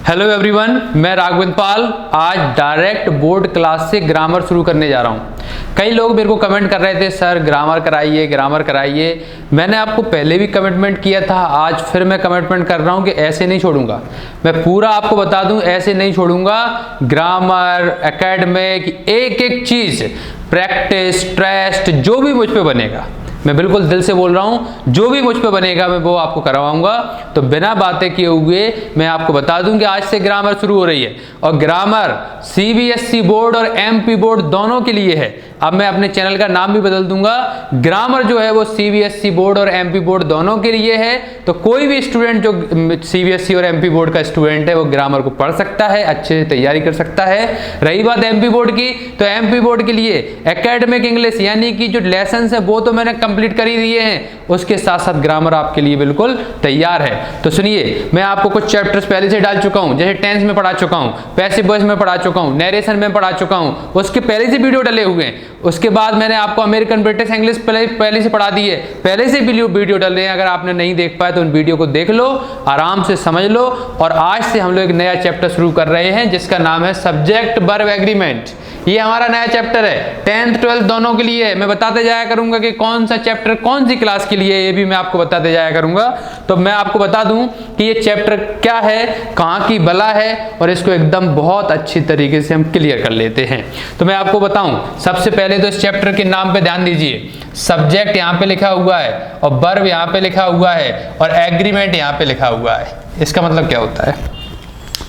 Hello everyone, मैं राघवेंद्र पाल आज direct board class से ग्रामर शुरू करने जा रहा हूं। कई लोग मेरे को कमेंट कर रहे थे, सर ग्रामर कराइए ग्रामर कराइए। मैंने आपको पहले भी कमिटमेंट किया था, आज फिर मैं कमिटमेंट कर रहा हूं कि ऐसे नहीं छोड़ूंगा। मैं पूरा आपको बता दूं, ऐसे नहीं छोड़ूंगा। ग्रामर, एकेडमिक, एक एक चीज, प्रैक्टिस, टेस्ट, जो भी मुझ पे बनेगा, मैं बिल्कुल दिल से बोल रहा हूं, जो भी मुझ पे बनेगा मैं वो आपको करवाऊंगा। तो बिना बातें किए हुए मैं आपको बता दूं कि आज से ग्रामर शुरू हो रही है और ग्रामर सीबीएसई बोर्ड और एमपी बोर्ड दोनों के लिए है। अब मैं अपने चैनल का नाम भी बदल दूंगा। ग्रामर जो है वो सीबीएसई बोर्ड और एमपी बोर्ड दोनों के लिए है। तो कोई भी स्टूडेंट जो सीबीएसई और एमपी बोर्ड का स्टूडेंट है वो ग्रामर को पढ़ सकता है, अच्छे से तैयारी कर सकता है। रही बात एमपी बोर्ड की, तो एमपी बोर्ड के लिए एकेडमिक इंग्लिश यानी कि जो लेसन है वो तो मैंने कंप्लीट कर ही दिए हैं, उसके साथ साथ ग्रामर आपके लिए बिल्कुल तैयार है। तो सुनिए, मैं आपको कुछ चैप्टर्स पहले से डाल चुका हूं, जैसे टेंस में पढ़ा चुका हूं, पैसिव वॉइस में पढ़ा चुका हूं, नरेशन में पढ़ा चुका हूं, उसके पहले से वीडियो डले हुए हैं। उसके बाद मैंने आपको अमेरिकन ब्रिटिश इंग्लिश पहले से पढ़ा दी है, पहले से वीडियो डल रहे हैं। अगर आपने नहीं देख पाए तो उन वीडियो को देख लो, आराम से समझ लो। और आज से हम लोग एक नया चैप्टर शुरू कर रहे हैं जिसका नाम है सब्जेक्ट वर्ब एग्रीमेंट। ये हमारा नया चैप्टर है, 10th 12th दोनों के लिए है। मैं बताते जाया करूंगा कि कौन सा चैप्टर कौन सी क्लास के लिए, ये भी मैं आपको बताते जाया करूंगा। तो मैं आपको बता दूं कि ये चैप्टर क्या है, कहाँ की बला है, और इसको एकदम बहुत अच्छी तरीके से हम क्लियर कर लेते हैं। तो मैं आपको बताऊं, सबसे पहले तो इस चैप्टर के नाम पे ध्यान दीजिए। सब्जेक्ट यहाँ पे लिखा हुआ है और वर्ब यहाँ पे लिखा हुआ है और एग्रीमेंट यहाँ पे लिखा हुआ है। इसका मतलब क्या होता है?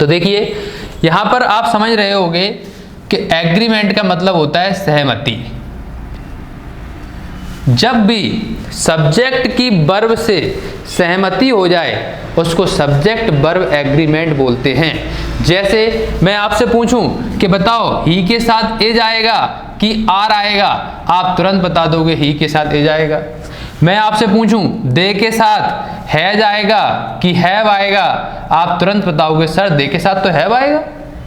तो देखिए, यहाँ पर आप समझ रहे होंगे कि एग्रीमेंट का मतलब होता है सहमति। जब भी सब्जेक्ट की वर्ब से सहमति हो जाए उसको सब्जेक्ट वर्ब एग्रीमेंट बोलते हैं। जैसे मैं आपसे पूछूं कि बताओ ही के साथ ए जाएगा कि आर आएगा, आप तुरंत बता दोगे ही के साथ ए जाएगा। मैं आपसे पूछूं दे के साथ है जाएगा कि हैव आएगा, आप तुरंत बताओगे सर दे के साथ तो हैव आएगा।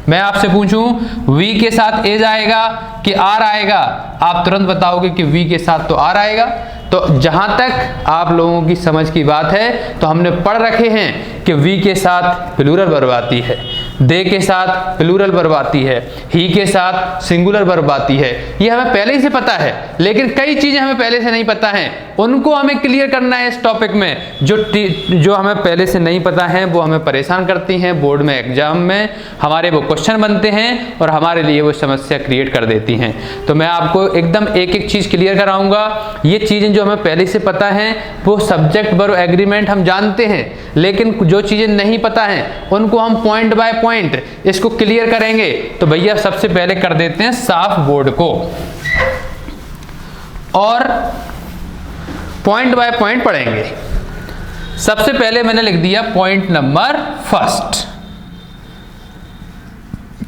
मैं आपसे पूछूं वी के साथ ए जाएगा कि आर आएगा, आप तुरंत बताओगे कि वी के साथ तो आर आएगा। तो जहां तक आप लोगों की समझ की बात है, तो हमने पढ़ रखे हैं कि वी के साथ प्लूरल वर्ब आती है, दे के साथ प्लूरल वर्ब आती है, ही के साथ सिंगुलर वर्ब आती है। ये हमें पहले ही से पता है, लेकिन कई चीजें हमें पहले से नहीं पता हैं, उनको हमें क्लियर करना है इस टॉपिक में। जो हमें पहले से नहीं पता है वो हमें परेशान करती हैं। बोर्ड में, एग्जाम में हमारे वो क्वेश्चन बनते हैं और हमारे लिए वो समस्या क्रिएट कर देती हैं। तो मैं आपको एकदम एक एक चीज क्लियर कराऊंगा। ये चीजें जो हमें पहले से पता हैं वो सब्जेक्ट वर्ब एग्रीमेंट हम जानते हैं, लेकिन जो चीजें नहीं पता हैं उनको हम पॉइंट बाय पॉइंट इसको क्लियर करेंगे। तो भैया सबसे पहले कर देते हैं साफ बोर्ड को और पॉइंट बाय पॉइंट पढ़ेंगे। सबसे पहले मैंने लिख दिया पॉइंट नंबर फर्स्ट।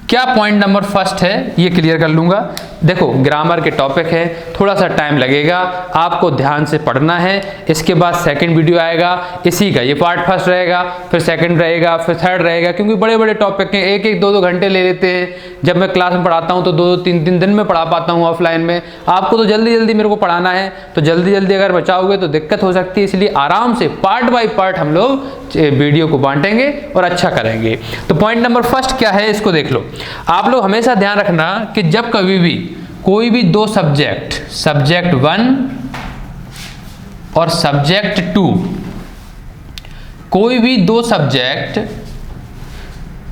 क्या पॉइंट नंबर फर्स्ट है ये क्लियर कर लूंगा। देखो, ग्रामर के टॉपिक है, थोड़ा सा टाइम लगेगा, आपको ध्यान से पढ़ना है। इसके बाद सेकंड वीडियो आएगा, इसी का ये पार्ट फर्स्ट रहेगा, फिर सेकंड रहेगा, फिर थर्ड रहेगा, क्योंकि बड़े बड़े टॉपिक हैं, एक एक दो दो घंटे ले लेते हैं। जब मैं क्लास में पढ़ाता हूँ तो दो दो तीन तीन दिन में पढ़ा पाता हूँ ऑफलाइन में। आपको तो जल्दी जल्दी मेरे को पढ़ाना है, तो जल्दी जल्दी अगर बचाओगे तो दिक्कत हो सकती है। इसलिए आराम से पार्ट बाई पार्ट हम लोग वीडियो को बांटेंगे और अच्छा करेंगे। तो पॉइंट नंबर फर्स्ट क्या है इसको देख लो। आप लोग हमेशा ध्यान रखना कि जब कभी भी कोई भी दो सब्जेक्ट, सब्जेक्ट 1 और सब्जेक्ट 2, कोई भी दो सब्जेक्ट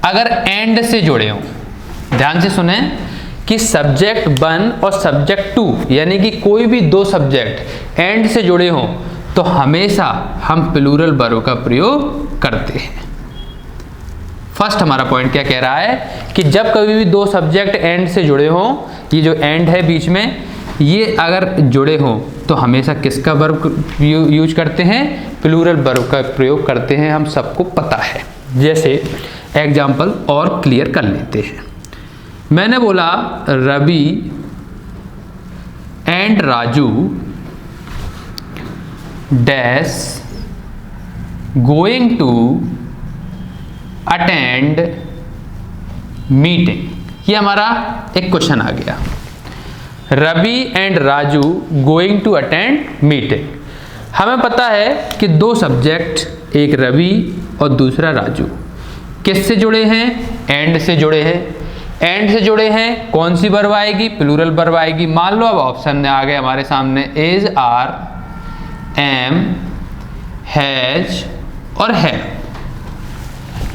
अगर एंड से जुड़े हों, ध्यान से सुने कि सब्जेक्ट 1 और सब्जेक्ट 2 यानी कि कोई भी दो सब्जेक्ट एंड से जुड़े हों तो हमेशा हम प्लूरल वर्ब का प्रयोग करते हैं। फर्स्ट हमारा पॉइंट क्या कह रहा है कि जब कभी भी दो सब्जेक्ट एंड से जुड़े हों, ये जो एंड है बीच में, ये अगर जुड़े हों तो हमेशा किसका वर्ब यूज करते हैं? प्लूरल वर्ब का प्रयोग करते हैं, हम सबको पता है। जैसे एग्जाम्पल और क्लियर कर लेते हैं। मैंने बोला Ravi and Raju dash going to attend meeting. ये हमारा एक क्वेश्चन आ गया, Ravi and Raju going to attend meeting. हमें पता है कि दो सब्जेक्ट, एक रवि और दूसरा राजू, किससे जुड़े हैं? एंड से जुड़े हैं। एंड से जुड़े हैं, कौन सी वर्ब आएगी? प्लूरल वर्ब आएगी। मान लो अब ऑप्शन में आ गए हमारे सामने इज, आर, एम, हैज और है।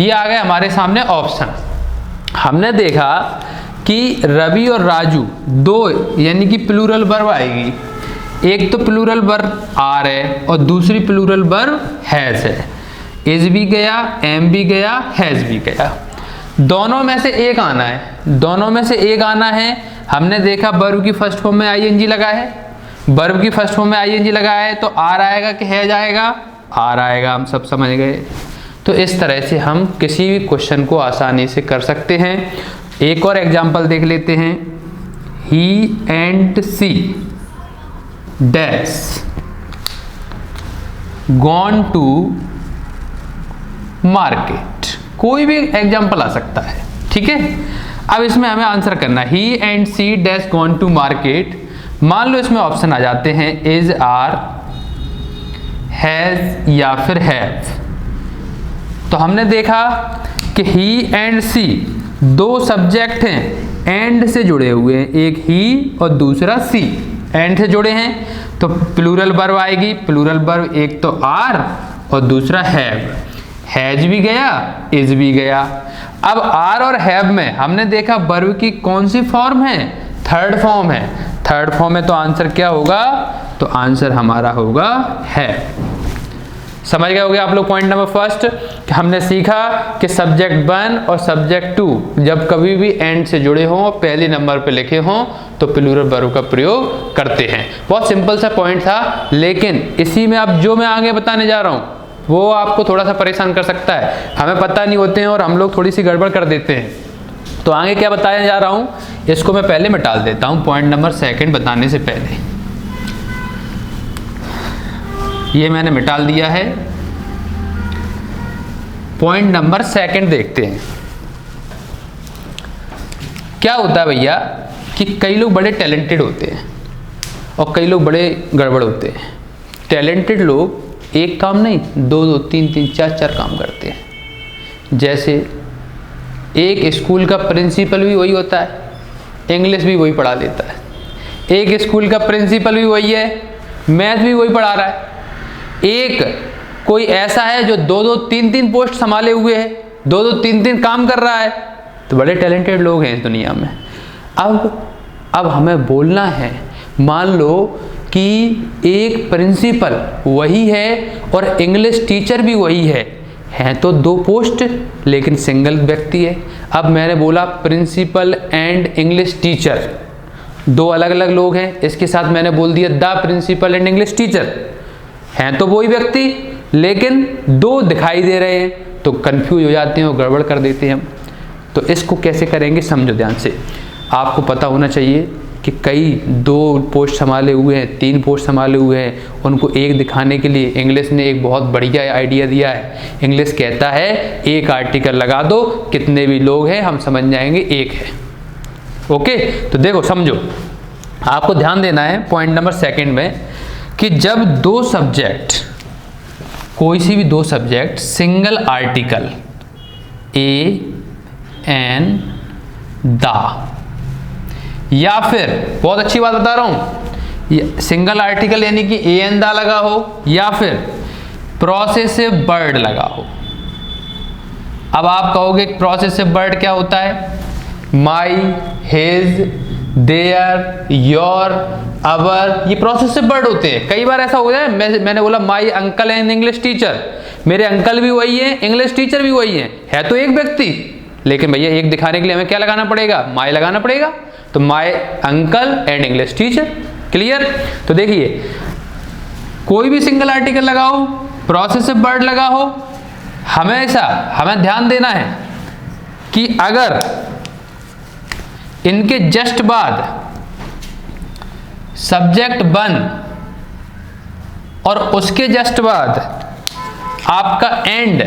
ये आ गए हमारे सामने ऑप्शन। हमने देखा कि रवि और राजू दो यानी कि प्लूरल वर्ब आएगी। एक तो प्लूरल वर्ब आर है और दूसरी प्लूरल वर्ब हैज है। इज भी गया, एम भी गया, हैज भी गया। दोनों में से एक आना है, दोनों में से एक आना है। हमने देखा वर्ब की फर्स्ट फॉर्म में आईएनजी लगा है, वर्ब की फर्स्ट फॉर्म में आईएनजी लगा है, तो आर आएगा कि हैज आएगा? आर आएगा। हम सब समझ गए। तो इस तरह से हम किसी भी क्वेश्चन को आसानी से कर सकते हैं। एक और एग्जांपल देख लेते हैं। He and she dash gone to market. कोई भी एग्जांपल आ सकता है, ठीक है। अब इसमें हमें आंसर करना है। He and she dash gone to market. मान लो इसमें ऑप्शन आ जाते हैं इज, आर, हैज या फिर हैव। तो हमने देखा कि ही एंड सी दो सब्जेक्ट हैं, एंड से जुड़े हुए हैं। एक ही और दूसरा सी, एंड से जुड़े हैं तो प्लूरल वर्ब आएगी। प्लूरल वर्ब एक तो आर और दूसरा हैव। हैज भी गया, इज भी गया। अब आर और हैव में हमने देखा वर्ब की कौन सी फॉर्म है? थर्ड फॉर्म है। थर्ड फॉर्म में तो आंसर क्या होगा? तो आंसर हमारा होगा है। समझ गए होगे आप लोग पॉइंट नंबर फर्स्ट कि हमने सीखा कि सब्जेक्ट 1 और सब्जेक्ट 2 जब कभी भी एंड से जुड़े हों और पहले नंबर पे लिखे हों तो प्लूरल वर्ब का प्रयोग करते हैं। बहुत सिंपल सा पॉइंट था, लेकिन इसी में अब जो मैं आगे बताने जा रहा हूँ वो आपको थोड़ा सा परेशान कर सकता है। हमें पता नहीं होते हैं और हम लोग थोड़ी सी गड़बड़ कर देते हैं। तो आगे क्या बताने जा रहा हूँ इसको मैं पहले मिटा देता हूँ पॉइंट नंबर सेकंड बताने से पहले। ये मैंने मिटा दिया है। पॉइंट नंबर सेकंड देखते हैं। क्या होता है भैया कि कई लोग बड़े टैलेंटेड होते हैं और कई लोग बड़े गड़बड़ होते हैं। टैलेंटेड लोग एक काम नहीं, दो दो तीन तीन चार चार काम करते हैं। जैसे एक स्कूल का प्रिंसिपल भी वही होता है, इंग्लिश भी वही पढ़ा लेता है। एक स्कूल का प्रिंसिपल भी वही है, मैथ भी वही पढ़ा रहा है। एक कोई ऐसा है जो दो दो तीन तीन पोस्ट संभाले हुए है, दो दो तीन तीन काम कर रहा है। तो बड़े टैलेंटेड लोग हैं इस दुनिया में। अब हमें बोलना है, मान लो कि एक प्रिंसिपल वही है और इंग्लिश टीचर भी वही है तो दो पोस्ट लेकिन सिंगल व्यक्ति है। अब मैंने बोला प्रिंसिपल एंड इंग्लिश टीचर, दो अलग अलग लोग हैं। इसके साथ मैंने बोल दिया the principal and English teacher, हैं तो वही व्यक्ति लेकिन दो दिखाई दे रहे हैं, तो कंफ्यूज हो जाते हैं और गड़बड़ कर देते हैं हम। तो इसको कैसे करेंगे समझो ध्यान से। आपको पता होना चाहिए कि कई दो पोस्ट संभाले हुए हैं, तीन पोस्ट संभाले हुए हैं, उनको एक दिखाने के लिए इंग्लिश ने एक बहुत बढ़िया आइडिया दिया है। इंग्लिश कहता है एक आर्टिकल लगा दो, कितने भी लोग हैं हम समझ जाएंगे एक है। ओके, तो देखो समझो, आपको ध्यान देना है पॉइंट नंबर सेकंड में कि जब दो सब्जेक्ट, कोई सी भी दो subject single article a an the, या फिर बहुत अच्छी बात बता रहा हूं, सिंगल आर्टिकल यानी कि ए एन द लगा हो या फिर प्रोसेसिव वर्ड लगा हो। अब आप कहोगे प्रोसेसिव वर्ड क्या होता है? माई, हिज, देयर, योर, अवर, ये प्रोसेसिव वर्ड होते हैं। कई बार ऐसा हो जाए, मैंने बोला my uncle and English teacher, मेरे अंकल भी वही है, इंग्लिश टीचर भी वही है तो एक व्यक्ति, लेकिन भैया एक दिखाने के लिए हमें क्या लगाना पड़ेगा? माई लगाना पड़ेगा। तो my uncle and English teacher. Clear? तो देखिए, कोई भी सिंगल आर्टिकल लगाओ, प्रोसेसिव वर्ड लगा हो, हमेशा हमें ध्यान देना है कि अगर इनके जस्ट बाद सब्जेक्ट 1 और उसके जस्ट बाद आपका एंड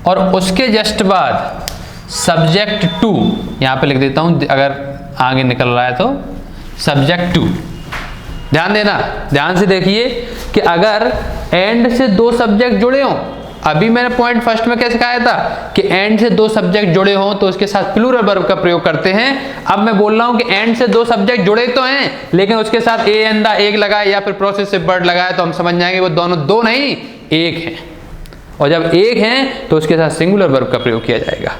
और उसके जस्ट बाद सब्जेक्ट 2, यहां पे लिख देता हूं अगर आगे निकल रहा है तो सब्जेक्ट 2। ध्यान देना, ध्यान से देखिए कि अगर एंड से दो सब्जेक्ट जुड़े हों अभी मैंने पॉइंट फर्स्ट में क्या सिखाया था कि एंड से दो सब्जेक्ट जुड़े हों तो उसके साथ प्लूरल वर्ब का प्रयोग करते हैं। अब मैं बोल रहा हूं कि एंड से दो सब्जेक्ट जुड़े तो हैं लेकिन उसके साथ ए एंड द एक लगाए या फिर प्रोसेसिव वर्ड लगाए तो हम समझ जाएंगे वो दोनों दो नहीं एक हैं, और जब एक हैं तो उसके साथ सिंगुलर वर्ब का प्रयोग किया जाएगा।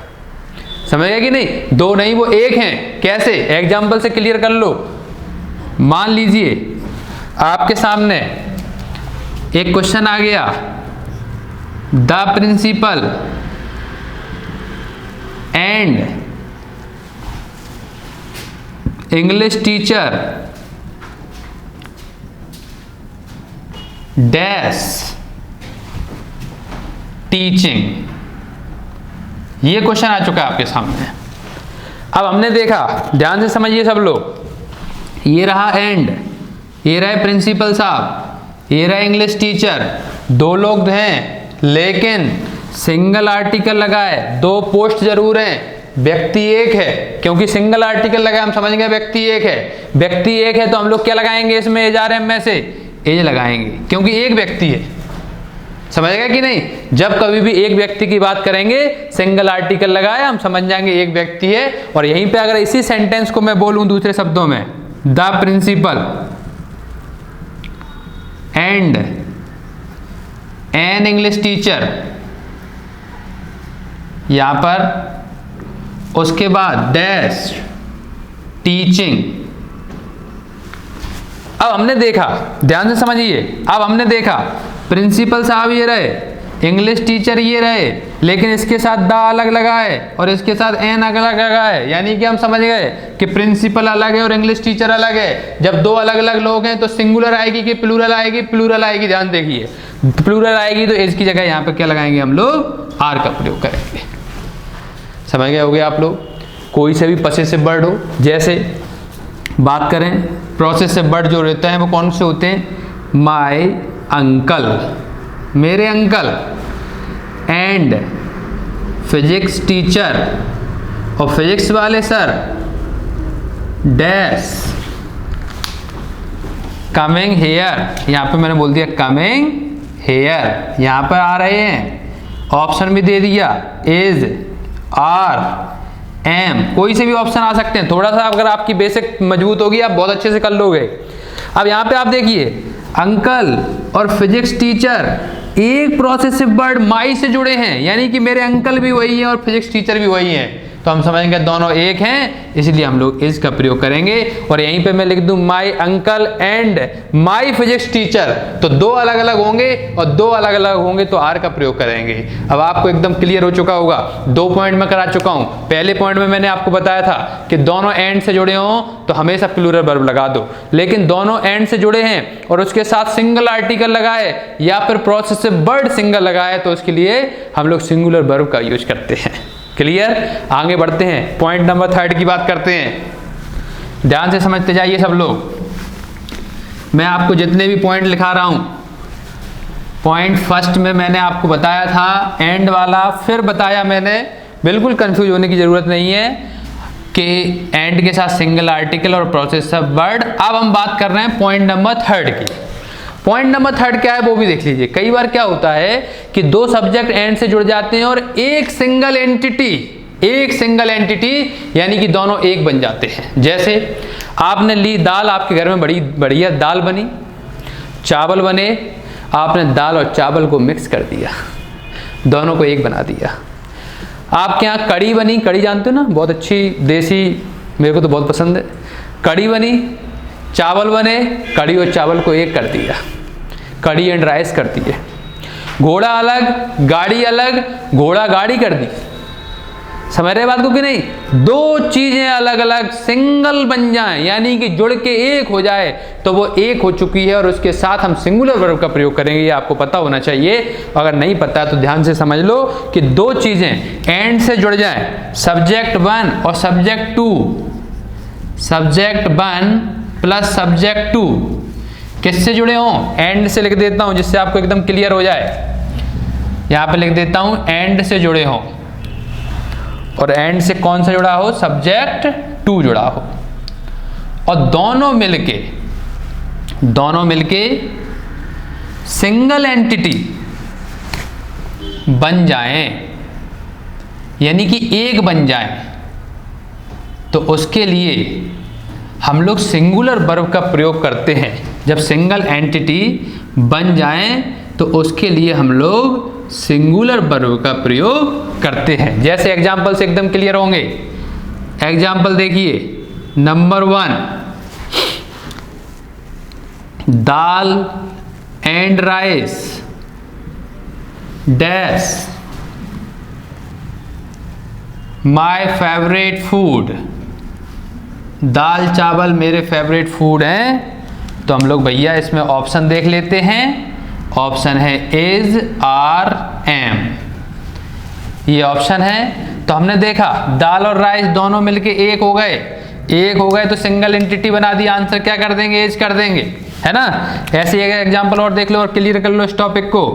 समझ गया कि नहीं? दो नहीं वो एक हैं। कैसे? एग्जाम्पल से क्लियर कर लो। मान लीजिए आपके सामने एक क्वेश्चन आ गया, the principal and English teacher dash teaching, ये क्वेश्चन आ चुका है आपके सामने। अब हमने देखा, ध्यान से समझिए सब लोग, ये रहा एंड, ये रहे प्रिंसिपल साहब, ये रहा इंग्लिश टीचर, दो लोग हैं लेकिन सिंगल आर्टिकल लगाए, दो पोस्ट जरूर हैं, व्यक्ति एक है। क्योंकि सिंगल आर्टिकल लगाए हम समझ गए व्यक्ति एक है। व्यक्ति एक है तो हम लोग क्या लगाएंगे इसमें? एज आर एम में से एज लगाएंगे क्योंकि एक व्यक्ति है। समझ गया कि नहीं? जब कभी भी एक व्यक्ति की बात करेंगे सिंगल आर्टिकल लगाए हम समझ जाएंगे एक व्यक्ति है। और यहीं पे अगर इसी सेंटेंस को मैं बोलूं दूसरे शब्दों में, the principal and an English teacher, यहां पर उसके बाद डैश टीचिंग। अब हमने देखा, ध्यान से समझिए, अब हमने देखा प्रिंसिपल साहब ये रहे, इंग्लिश टीचर ये रहे, लेकिन इसके साथ द अलग लगा है और इसके साथ एन अलग लगा है। यानी कि हम समझ गए कि प्रिंसिपल अलग है और इंग्लिश टीचर अलग है। जब दो अलग अलग लोग हैं तो सिंगुलर आएगी कि प्लूरल आएगी? प्लूरल आएगी। ध्यान देखिए, प्लूरल आएगी तो एज की जगह यहाँ पे क्या लगाएंगे हम लोग? आर का प्रयोग करेंगे। समझ गए होगे आप लोग? कोई से भी पसेसिव वर्ड हो, जैसे बात करें प्रोसेसिव वर्ड जो रहते हैं वो कौन से होते हैं? माय अंकल, मेरे अंकल, एंड फिजिक्स टीचर, और फिजिक्स वाले सर डैश कमिंग हेयर। यहां पे मैंने बोल दिया कमिंग हेयर, यहां पर आ रहे हैं। ऑप्शन भी दे दिया, इज, आर, एम, कोई से भी ऑप्शन आ सकते हैं। थोड़ा सा अगर आपकी बेसिक मजबूत होगी आप बहुत अच्छे से कर लोगे। अब यहां पे आप देखिए, अंकल और फिजिक्स टीचर एक प्रोसेसिव वर्ड माई से जुड़े हैं, यानी कि मेरे अंकल भी वही हैं और फिजिक्स टीचर भी वही हैं, तो हम समझेंगे दोनों एक हैं, इसलिए हम लोग इज का प्रयोग करेंगे। और यहीं पे मैं लिख दूं my uncle and my physics teacher, तो दो अलग अलग होंगे और दो अलग अलग होंगे तो आर का प्रयोग करेंगे। अब आपको एकदम क्लियर हो चुका होगा। दो पॉइंट में करा चुका हूं। पहले पॉइंट में मैंने आपको बताया था कि दोनों एंड से जुड़े हों तो हमेशा प्लूरल वर्ब लगा दो, लेकिन दोनों एंड से जुड़े हैं और उसके साथ सिंगल आर्टिकल लगाए या फिर प्रोसेसिव वर्ड सिंगल लगाए तो उसके लिए हम लोग सिंगुलर वर्ब का यूज करते हैं। क्लियर? आगे बढ़ते हैं, पॉइंट नंबर 3 की बात करते हैं। ध्यान से समझते जाइए सब लोग। मैं आपको जितने भी पॉइंट लिखा रहा हूं, पॉइंट फर्स्ट में मैंने आपको बताया था एंड वाला, फिर बताया मैंने, बिल्कुल कंफ्यूज होने की जरूरत नहीं है कि एंड के साथ सिंगल आर्टिकल और प्रोसेसिव वर्ड। अब हम बात कर रहे हैं पॉइंट नंबर 3 की। पॉइंट नंबर 3 क्या है वो भी देख लीजिए। कई बार क्या होता है कि दो सब्जेक्ट एंड से जुड़ जाते हैं और एक सिंगल एंटिटी यानी कि दोनों एक बन जाते हैं। जैसे आपने ली दाल, आपके घर में बड़ी बढ़िया दाल बनी, चावल बने, आपने दाल और चावल को मिक्स कर दिया, दोनों को एक बना दिया। आपके यहाँ कड़ी बनी, कड़ी जानते हो ना, बहुत अच्छी देसी, मेरे को तो बहुत पसंद है। कड़ी बनी, चावल बने, कड़ी और चावल को एक कर दिया, कड़ी एंड राइस कर दिए। घोड़ा अलग, गाड़ी अलग, घोड़ा गाड़ी कर दी। समझ रहे बात को कि नहीं? दो चीजें अलग अलग सिंगल बन जाएं, यानी कि जुड़ के एक हो जाए तो वो एक हो चुकी है और उसके साथ हम सिंगुलर वर्ब का प्रयोग करेंगे। ये आपको पता होना चाहिए। अगर नहीं पता तो ध्यान से समझ लो कि दो चीजें एंड से जुड़ जाएं, सब्जेक्ट 1 और सब्जेक्ट 2, सब्जेक्ट 1 प्लस सब्जेक्ट 2 किससे जुड़े हों? एंड से लिख देता हूं जिससे आपको एकदम क्लियर हो जाए। यहां पे लिख देता हूं एंड से जुड़े हों, और एंड से कौन सा जुड़ा हो? सब्जेक्ट 2 जुड़ा हो, और दोनों मिलके सिंगल एंटिटी बन जाएं, यानी कि एक बन जाएं, तो उसके लिए हम लोग सिंगुलर वर्ब का प्रयोग करते हैं। जब सिंगल एंटिटी बन जाएं तो उसके लिए हम लोग सिंगुलर वर्ब का प्रयोग करते हैं। जैसे एग्जाम्पल से एकदम क्लियर होंगे। एग्जाम्पल देखिए, number 1, dal and rice dash my favourite food. दाल चावल मेरे फेवरेट फूड हैं, तो हम लोग भैया इसमें ऑप्शन देख लेते हैं। ऑप्शन है इज, आर, एम, ये ऑप्शन है। तो हमने देखा दाल और राइस दोनों मिलके एक हो गए, तो सिंगल एंटिटी बना दी, आंसर क्या कर देंगे, एज कर देंगे, है ना। ऐसे ही एग्जाम्पल और देख लो और क्लियर कर लो इस टॉपिक को।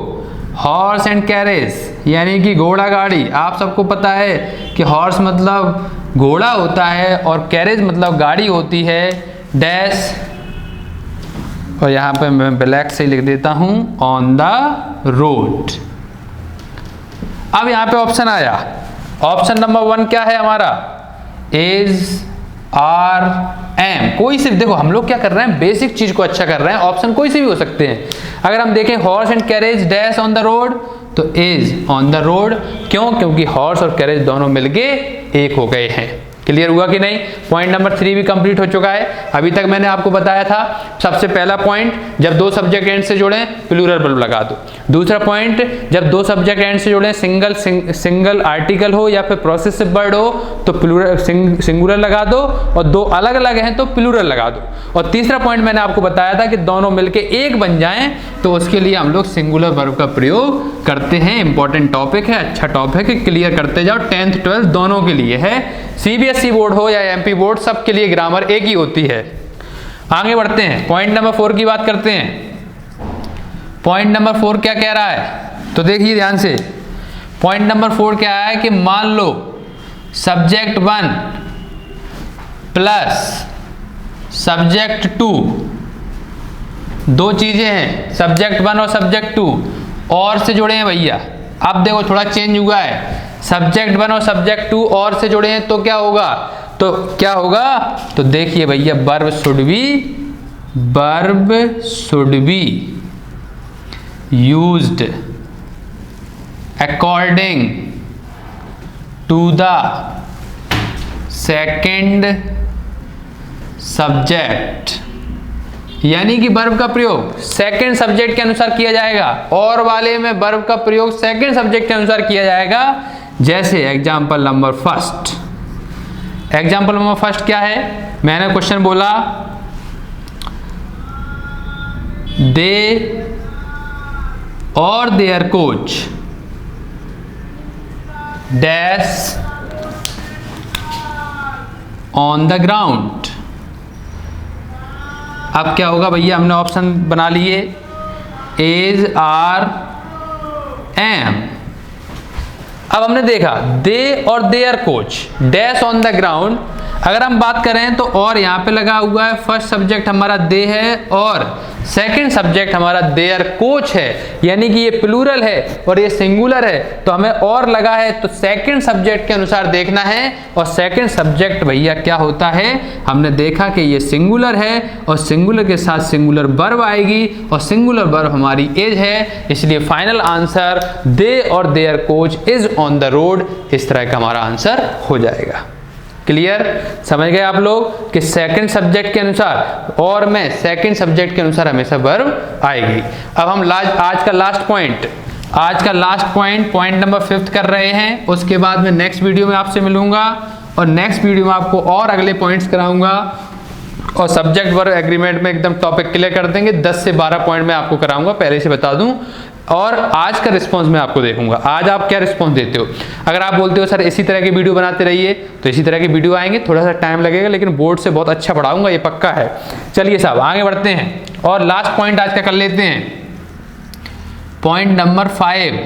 हॉर्स एंड कैरेज, यानी कि घोड़ा गाड़ी। आप सबको पता है कि हॉर्स मतलब घोड़ा होता है और कैरेज मतलब गाड़ी होती है, डैश, और यहाँ पे मैं ब्लैक से लिख देता हूँ, ऑन द रोड। अब यहाँ पे ऑप्शन आया, ऑप्शन नंबर 1 क्या है हमारा, इज, आर, एम। कोई सिर्फ देखो हम लोग क्या कर रहे हैं, बेसिक चीज को अच्छा कर रहे हैं, ऑप्शन कोई से भी हो सकते हैं। अगर हम देखें horse and carriage dash on the road, तो इज ऑन द रोड। क्यों? क्योंकि हॉर्स और कैरेज दोनों मिलके एक हो गए हैं। क्लियर हुआ कि नहीं? पॉइंट नंबर 3 भी कंप्लीट हो चुका है। अभी तक मैंने आपको बताया था, सबसे पहला पॉइंट, जब दो सब्जेक्ट एंड से जुड़े प्लूरल वर्ब लगा दो। दूसरा पॉइंट, जब दो सब्जेक्ट एंड से जुड़े सिंगल आर्टिकल हो या फिर प्रोसेसिव वर्ड हो तो प्लूरल सिंगुलर लगा दो, और दो अलग अलग हैं तो प्लूरल लगा दो। और तीसरा पॉइंट मैंने आपको बताया था कि दोनों मिलके एक बन जाएं तो उसके लिए हम लोग सिंगुलर वर्ब का प्रयोग करते हैं। इंपॉर्टेंट टॉपिक है, अच्छा टॉपिक है, क्लियर करते जाओ। 10th 12th दोनों के लिए है, सीबीएसई बोर्ड हो या एमपी बोर्ड, सबके लिए ग्रामर एक ही होती है। आगे बढ़ते हैं, पॉइंट नंबर 4 की बात करते हैं। पॉइंट नंबर 4 क्या कह रहा है, तो देखिए ध्यान से। पॉइंट नंबर 4 क्या है कि मान लो सब्जेक्ट 1 प्लस सब्जेक्ट 2, दो चीजें हैं, सब्जेक्ट 1 और सब्जेक्ट 2 और से जुड़े हैं भैया। अब देखो थोड़ा चेंज हुआ है, सब्जेक्ट 1 और सब्जेक्ट 2 और से जुड़े हैं तो क्या होगा, तो देखिए भैया, verb should be used according to the second subject, यानी कि वर्ब का प्रयोग सेकंड सब्जेक्ट के अनुसार किया जाएगा। और वाले में वर्ब का प्रयोग सेकंड सब्जेक्ट के अनुसार किया जाएगा। जैसे example number first, example number first क्या है, मैंने क्वेश्चन बोला they or their coach dash on the ground. अब क्या होगा भैया, हमने ऑप्शन बना लिए इज, आर, एम। अब हमने देखा they or their coach dash on the ground. अगर हम बात करें तो और यहाँ पे लगा हुआ है, फर्स्ट सब्जेक्ट हमारा दे है और सेकंड सब्जेक्ट हमारा देयर कोच है, यानी कि ये प्लूरल है और ये सिंगुलर है, तो हमें और लगा है, तो सेकंड सब्जेक्ट के अनुसार देखना है। और सेकंड सब्जेक्ट भैया क्या होता है, हमने देखा कि ये सिंगुलर है और सिंगुलर के साथ सिंगुलर वर्ब आएगी और सिंगुलर वर्ब हमारी इज है, इसलिए final answer they or their coach is on the road, इस तरह का हमारा आंसर हो जाएगा। क्लियर? समझ गए आप लोग कि सेकंड सब्जेक्ट के अनुसार और में सेकंड सब्जेक्ट के अनुसार हमेशा वर्ब आएगी। अब हम आज का लास्ट पॉइंट पॉइंट नंबर 5 कर रहे हैं। उसके बाद में नेक्स्ट वीडियो में आपसे मिलूंगा और नेक्स्ट वीडियो में आपको और अगले पॉइंट्स कराऊंगा और सब्जेक्ट वर्ब एग्रीमेंट में एकदम टॉपिक क्लियर कर देंगे। 10 से 12 पॉइंट में आपको कराऊंगा, पहले से बता दूं। और आज का रिस्पांस मैं आपको देखूंगा, आज आप क्या रिस्पांस देते हो। अगर आप बोलते हो सर इसी तरह की वीडियो बनाते रहिए, तो इसी तरह की वीडियो आएंगे, थोड़ा सा टाइम लगेगा लेकिन बोर्ड से बहुत अच्छा पढ़ाऊंगा, ये पक्का है। चलिए साहब आगे बढ़ते हैं और लास्ट पॉइंट आज का कर लेते हैं, पॉइंट नंबर 5।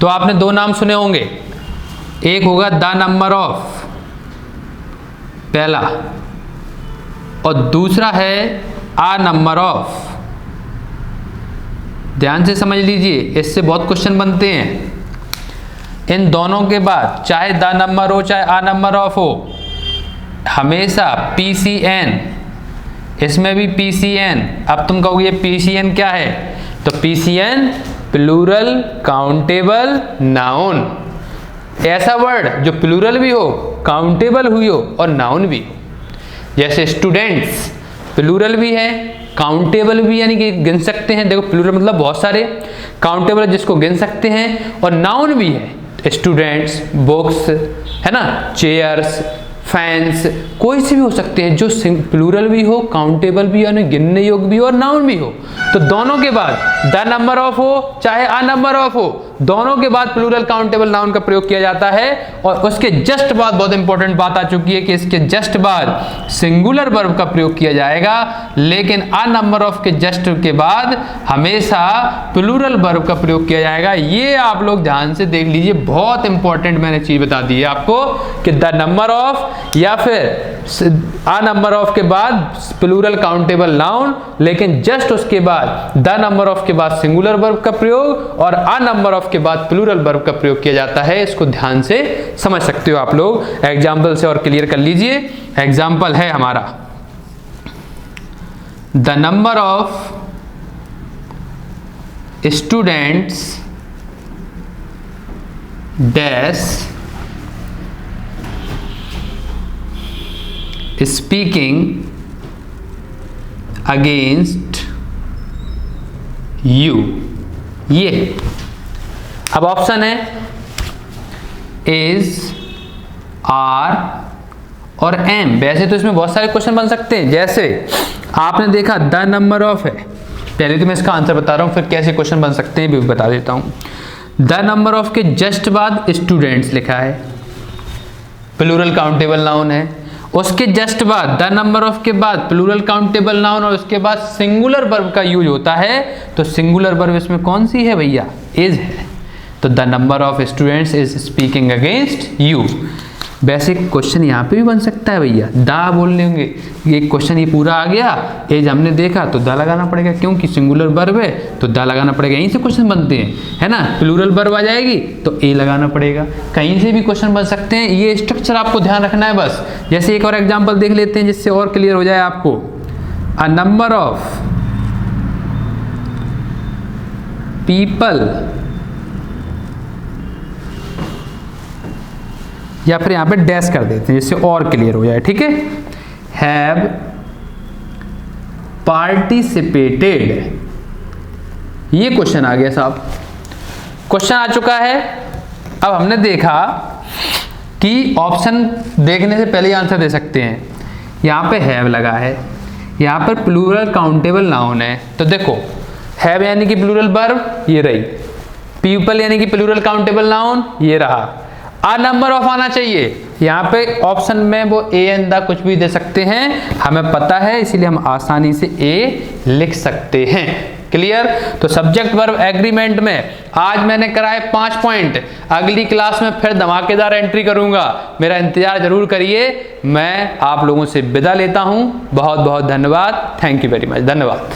तो आपने दो नाम सुने होंगे, एक होगा द नंबर ऑफ, पहला, और दूसरा है आ नंबर ऑफ। ध्यान से समझ लीजिए, इससे बहुत क्वेश्चन बनते हैं। इन दोनों के बाद चाहे द नंबर हो चाहे आ नंबर ऑफ हो, हमेशा PCN, इसमें भी PCN। अब तुम कहोगे PCN क्या है, तो PCN प्लूरल काउंटेबल नाउन, ऐसा वर्ड जो प्लूरल भी हो, काउंटेबल हुई हो और नाउन भी हो। जैसे स्टूडेंट्स प्लूरल भी है, काउंटेबल भी यानी कि गिन सकते हैं। देखो प्लूरल मतलब बहुत सारे, काउंटेबल जिसको गिन सकते हैं, और नाउन भी है। स्टूडेंट्स, बुक्स, है ना, चेयर्स, फैंस, कोई से भी हो सकते हैं जो प्लूरल भी हो, काउंटेबल भी यानी गिनने योग्य भी हो और नाउन भी हो। तो दोनों के बाद द नंबर ऑफ हो चाहे आ नंबर ऑफ हो, दोनों के बाद प्लूरल काउंटेबल नाउन का प्रयोग किया जाता है। और उसके जस्ट बाद बहुत इंपॉर्टेंट बात आ चुकी है कि इसके जस्ट बाद सिंगुलर वर्ब का प्रयोग किया जाएगा, लेकिन आ नंबर ऑफ के जस्ट के बाद हमेशा प्लूरल वर्ब का प्रयोग किया जाएगा। ये आप लोग ध्यान से देख लीजिए, बहुत इंपॉर्टेंट मैंने चीज बता दी है आपको कि द नंबर ऑफ या फिर आ नंबर ऑफ के बाद प्लूरल काउंटेबल नाउन, लेकिन जस्ट उसके बाद द नंबर ऑफ के बाद सिंगुलर वर्ब का प्रयोग और आ नंबर ऑफ के बाद प्लूरल वर्ब का प्रयोग किया जाता है। इसको ध्यान से समझ सकते हो आप लोग, एग्जाम्पल से और क्लियर कर लीजिए। एग्जाम्पल है हमारा, the number of students dash speaking against you. ये अब ऑप्शन है इज, आर और एम। वैसे तो इसमें बहुत सारे क्वेश्चन बन सकते हैं। जैसे आपने देखा द नंबर ऑफ है, पहले तो मैं इसका आंसर बता रहा हूं, फिर कैसे क्वेश्चन बन सकते हैं भी बता देता हूं। द नंबर ऑफ के जस्ट बाद स्टूडेंट्स लिखा है, प्लूरल काउंटेबल नाउन है। उसके जस्ट बाद द नंबर ऑफ के बाद प्लूरल काउंटेबल नाउन और उसके बाद सिंगुलर वर्ब का यूज होता है। तो सिंगुलर वर्ब इसमें कौन सी है भैया, इज है। तो the number of students is speaking against you. वैसे क्वेश्चन यहाँ पे भी बन सकता है भैया, दा बोल लेंगे, ये क्वेश्चन ये पूरा आ गया, एज हमने देखा तो दा लगाना पड़ेगा, क्योंकि सिंगुलर वर्ब है तो दा लगाना पड़ेगा। यहीं से क्वेश्चन बनते हैं, है ना। प्लूरल वर्ब आ जाएगी तो ए लगाना पड़ेगा। कहीं से भी क्वेश्चन बन सकते हैं, ये स्ट्रक्चर आपको ध्यान रखना है बस। जैसे एक और एग्जाम्पल देख लेते हैं जिससे और क्लियर हो जाए आपको। अ नंबर ऑफ पीपल, या फिर यहां पे डैश कर देते हैं जिससे और क्लियर हो जाए, ठीक है। हैव पार्टिसिपेटेड, ये क्वेश्चन आ गया साहब, क्वेश्चन आ चुका है। अब हमने देखा कि ऑप्शन देखने से पहले आंसर दे सकते हैं। यहां पे हैव लगा है, यहां पर प्लूरल काउंटेबल नाउन है, तो देखो हैव यानी कि प्लूरल वर्ब ये रही, पीपल यानी कि प्लूरल काउंटेबल नाउन ये रहा, आ नंबर ऑफ आना चाहिए। यहाँ पे ऑप्शन में वो ए एंड द कुछ भी दे सकते हैं, हमें पता है, इसीलिए हम आसानी से ए लिख सकते हैं। क्लियर। तो सब्जेक्ट वर्ब एग्रीमेंट में आज मैंने कराए 5 पॉइंट, अगली क्लास में फिर धमाकेदार एंट्री करूंगा, मेरा इंतजार जरूर करिए। मैं आप लोगों से विदा लेता हूं, बहुत बहुत धन्यवाद, थैंक यू वेरी मच, धन्यवाद।